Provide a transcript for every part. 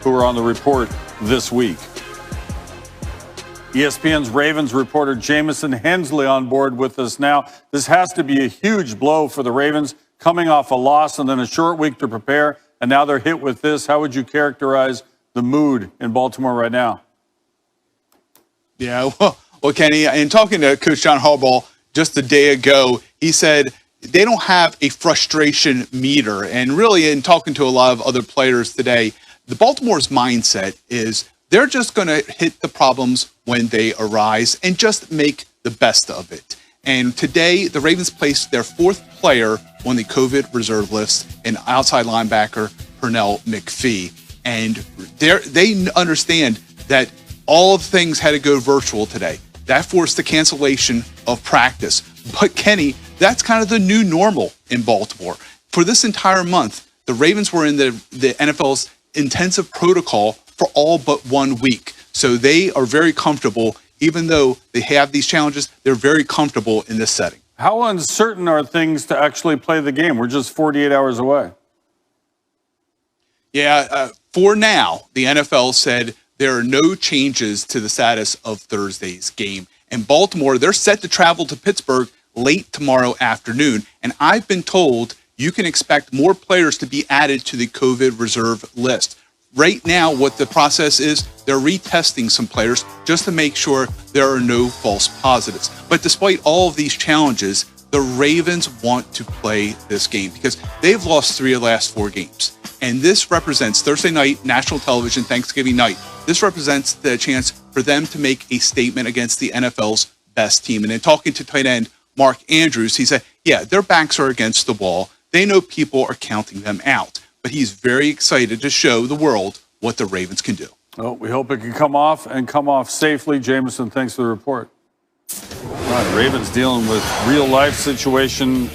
who are on the report this week. ESPN's Ravens reporter Jamison Hensley on board with us now. This has to be a huge blow for the Ravens, coming off a loss and then a short week to prepare, and now they're hit with this. How would you characterize the mood in Baltimore right now? Yeah, well, Kenny, in talking to Coach John Harbaugh just a day ago, he said they don't have a frustration meter. And really, in talking to a lot of other players today, the Baltimore's mindset is they're just going to hit the problems when they arise and just make the best of it. And today, the Ravens placed their fourth player on the COVID reserve list, an outside linebacker, Pernell McPhee. And they understand that all of things had to go virtual today. That forced the cancellation of practice. But Kenny, that's kind of the new normal in Baltimore. For this entire month, the Ravens were in the NFL's intensive protocol for all but 1 week. So they are very comfortable, even though they have these challenges, they're very comfortable in this setting. How uncertain are things to actually play the game? We're just 48 hours away. Yeah, for now, the NFL said there are no changes to the status of Thursday's game. And Baltimore, they're set to travel to Pittsburgh late tomorrow afternoon. And I've been told you can expect more players to be added to the COVID reserve list. Right now, what the process is, they're retesting some players just to make sure there are no false positives. But despite all of these challenges, the Ravens want to play this game because they've lost 3 of the last 4 games. And this represents Thursday night, national television, Thanksgiving night. This represents the chance for them to make a statement against the NFL's best team. And in talking to tight end Mark Andrews, he said, yeah, their backs are against the wall. They know people are counting them out. But he's very excited to show the world what the Ravens can do. Well, we hope it can come off and come off safely. Jamison, thanks for the report. All right, Ravens dealing with real-life situation.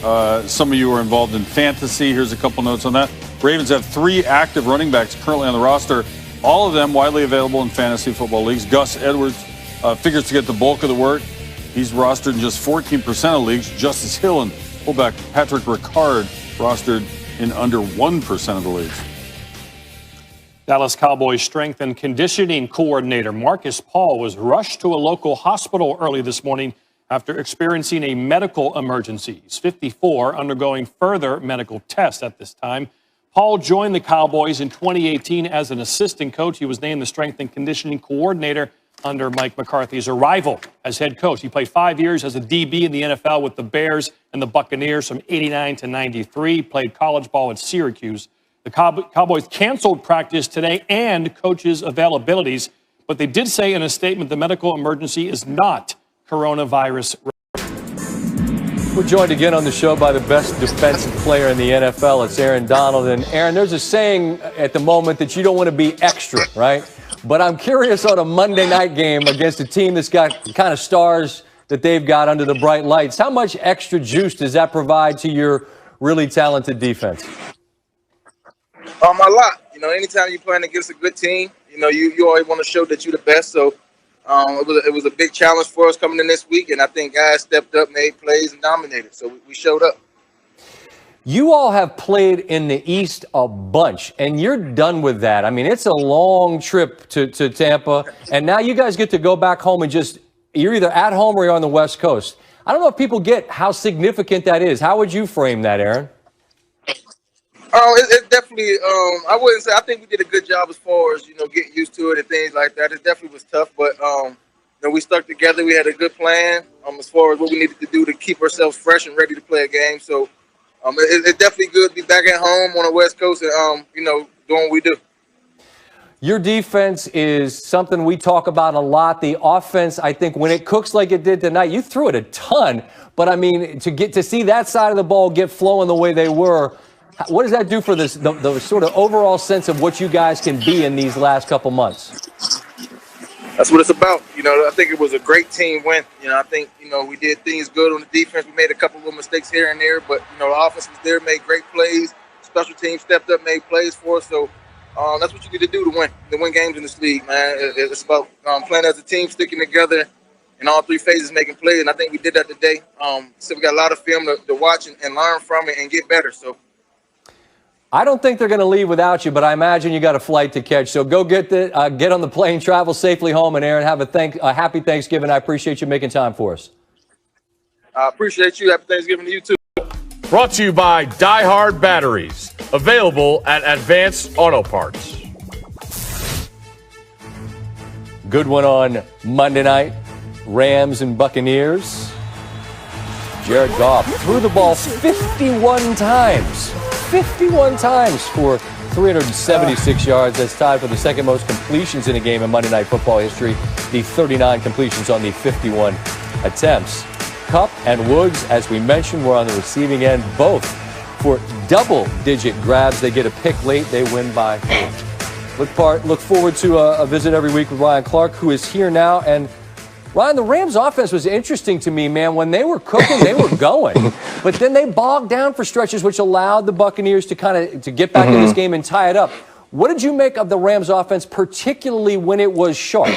Some of you are involved in fantasy. Here's a couple notes on that. Ravens have 3 active running backs currently on the roster, all of them widely available in fantasy football leagues. Gus Edwards figures to get the bulk of the work. He's rostered in just 14% of leagues. Justice Hill and fullback Patrick Ricard rostered in under 1% of the leagues. Dallas Cowboys strength and conditioning coordinator Marcus Paul was rushed to a local hospital early this morning after experiencing a medical emergency. He's 54, undergoing further medical tests at this time. Paul joined the Cowboys in 2018 as an assistant coach. He was named the strength and conditioning coordinator under Mike McCarthy's arrival as head coach. He played 5 years as a DB in the NFL with the Bears and the Buccaneers from 89 to 93, played college ball at Syracuse. The Cowboys canceled practice today and coaches' availabilities, but they did say in a statement the medical emergency is not coronavirus. We're joined again on the show by the best defensive player in the NFL. It's Aaron Donald. And Aaron, there's a saying at the moment that you don't want to be extra, right? But I'm curious on a Monday night game against a team that's got the kind of stars that they've got under the bright lights. How much extra juice does that provide to your really talented defense? A lot. You know, anytime you're playing against a good team, you know, you always want to show that you're the best. So it was a big challenge for us coming in this week, and I think guys stepped up, made plays, and dominated. So we showed up. You all have played in the East a bunch, and you're done with that. I mean, it's a long trip to Tampa, and now you guys get to go back home and you're either at home or you're on the West Coast. I don't know if people get how significant that is. How would you frame that, Aaron? It definitely, I wouldn't say, I think we did a good job as far as, you know, getting used to it and things like that. It definitely was tough, but, you know, we stuck together. We had a good plan as far as what we needed to do to keep ourselves fresh and ready to play a game. So it's definitely good to be back at home on the West Coast and, you know, doing what we do. Your defense is something we talk about a lot. The offense, I think, when it cooks like it did tonight, you threw it a ton. But, I mean, to see that side of the ball get flowing the way they were, what does that do for the sort of overall sense of what you guys can be in these last couple months? That's what it's about. You know, I think it was a great team win. You know, I think, you know, we did things good on the defense. We made a couple of mistakes here and there, but, you know, the offense was there, made great plays. Special teams stepped up, made plays for us. So that's what you need to do to win games in this league, man. It's about playing as a team, sticking together in all 3 phases, making plays. And I think we did that today. So we got a lot of film to watch and learn from it and get better. So. I don't think they're going to leave without you, but I imagine you got a flight to catch. So go get on the plane, travel safely home, and Aaron, have a happy Thanksgiving. I appreciate you making time for us. I appreciate you. Happy Thanksgiving to you too. Brought to you by Die Hard Batteries. Available at Advanced Auto Parts. Good one on Monday night. Rams and Buccaneers. Jared Goff threw the ball 51 times. 51 times for 376 yards. That's tied for the second most completions in a game in Monday Night Football history. The 39 completions on the 51 attempts. Kupp and Woods, as we mentioned, were on the receiving end, both for double-digit grabs. They get a pick late. They win by 4. Look forward to a visit every week with Ryan Clark, who is here now. And Ryan, the Rams offense was interesting to me, man. When they were cooking, they were going. But then they bogged down for stretches, which allowed the Buccaneers to get back in this game and tie it up. What did you make of the Rams offense, particularly when it was sharp?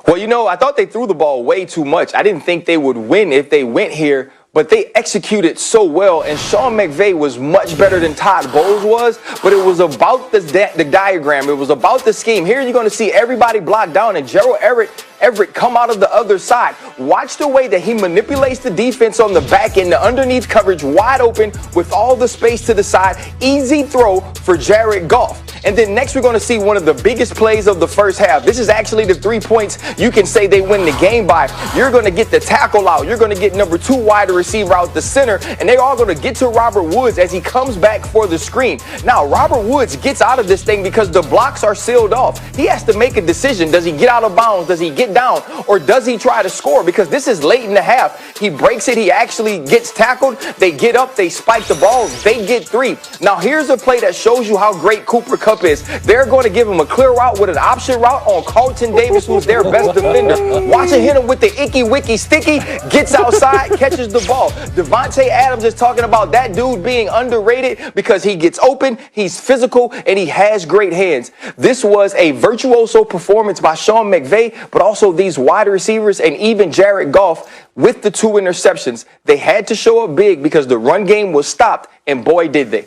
Well, I thought they threw the ball way too much. I didn't think they would win if they went here, but they executed so well, and Sean McVay was much better than Todd Bowles was, but it was about the diagram. It was about the scheme. Here you're going to see everybody blocked down, and Gerald Everett come out of the other side. Watch the way that he manipulates the defense on the back end, the underneath coverage wide open with all the space to the side. Easy throw for Jared Goff. And then next we're going to see one of the biggest plays of the first half. This is actually the 3 points you can say they win the game by. You're going to get the tackle out. You're going to get number 2 wide receiver out the center. And they're all going to get to Robert Woods as he comes back for the screen. Now, Robert Woods gets out of this thing because the blocks are sealed off. He has to make a decision. Does he get out of bounds? Does he get down? Or does he try to score? Because this is late in the half. He breaks it. He actually gets tackled. They get up. They spike the ball. They get 3. Now, here's a play that shows you how great Cooper Kupp is. They're going to give him a clear route with an option route on Carlton Davis, who's their best defender. Watching hit him with the icky wicky sticky, gets outside, catches the ball. Devontae Adams is talking about that dude being underrated because he gets open, he's physical, and he has great hands. This was a virtuoso performance by Sean McVay, but also these wide receivers and even Jared Goff with the 2 interceptions. They had to show up big because the run game was stopped, and boy, did they.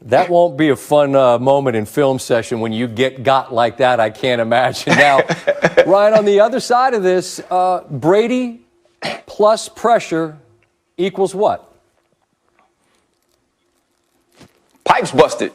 That won't be a fun moment in film session when you got like that, I can't imagine. Now, Ryan, on the other side of this, Brady plus pressure equals what? Pipes busted.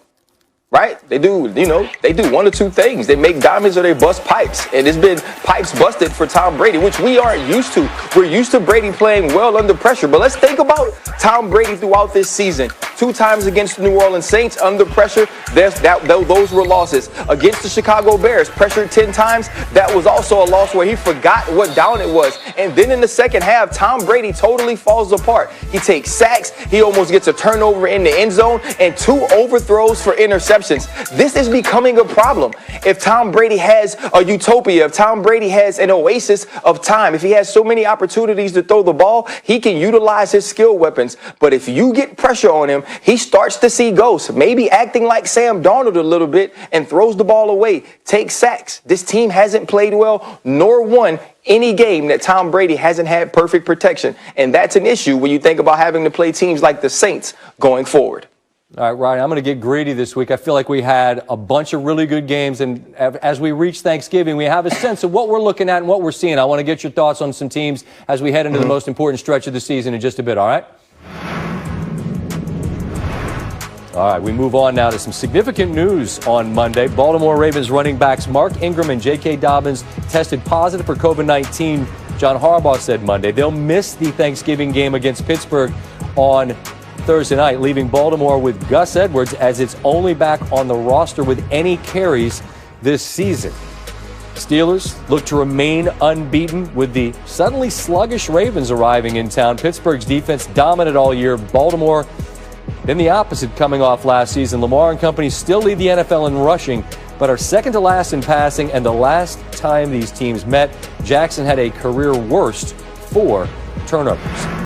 Right? They do, they do 1 or 2 things. They make diamonds or they bust pipes. And it's been pipes busted for Tom Brady, which we aren't used to. We're used to Brady playing well under pressure. But let's think about Tom Brady throughout this season. 2 times against the New Orleans Saints under pressure. Those were losses. Against the Chicago Bears, pressured 10 times. That was also a loss where he forgot what down it was. And then in the second half, Tom Brady totally falls apart. He takes sacks. He almost gets a turnover in the end zone and 2 overthrows for interceptions. This is becoming a problem. If Tom Brady has a utopia, if Tom Brady has an oasis of time, if he has so many opportunities to throw the ball, he can utilize his skill weapons. But if you get pressure on him, he starts to see ghosts, maybe acting like Sam Darnold a little bit and throws the ball away, takes sacks. This team hasn't played well nor won any game that Tom Brady hasn't had perfect protection. And that's an issue when you think about having to play teams like the Saints going forward. All right, Ryan, I'm going to get greedy this week. I feel like we had a bunch of really good games, and as we reach Thanksgiving, we have a sense of what we're looking at and what we're seeing. I want to get your thoughts on some teams as we head into the most important stretch of the season in just a bit, all right? All right, we move on now to some significant news on Monday. Baltimore Ravens running backs Mark Ingram and J.K. Dobbins tested positive for COVID-19. John Harbaugh said Monday they'll miss the Thanksgiving game against Pittsburgh on Thursday night, leaving Baltimore with Gus Edwards as its only back on the roster with any carries this season. Steelers look to remain unbeaten with the suddenly sluggish Ravens arriving in town. Pittsburgh's defense dominant all year. Baltimore, then the opposite coming off last season. Lamar and company still lead the NFL in rushing, but are second to last in passing, and the last time these teams met, Jackson had a career worst 4 turnovers.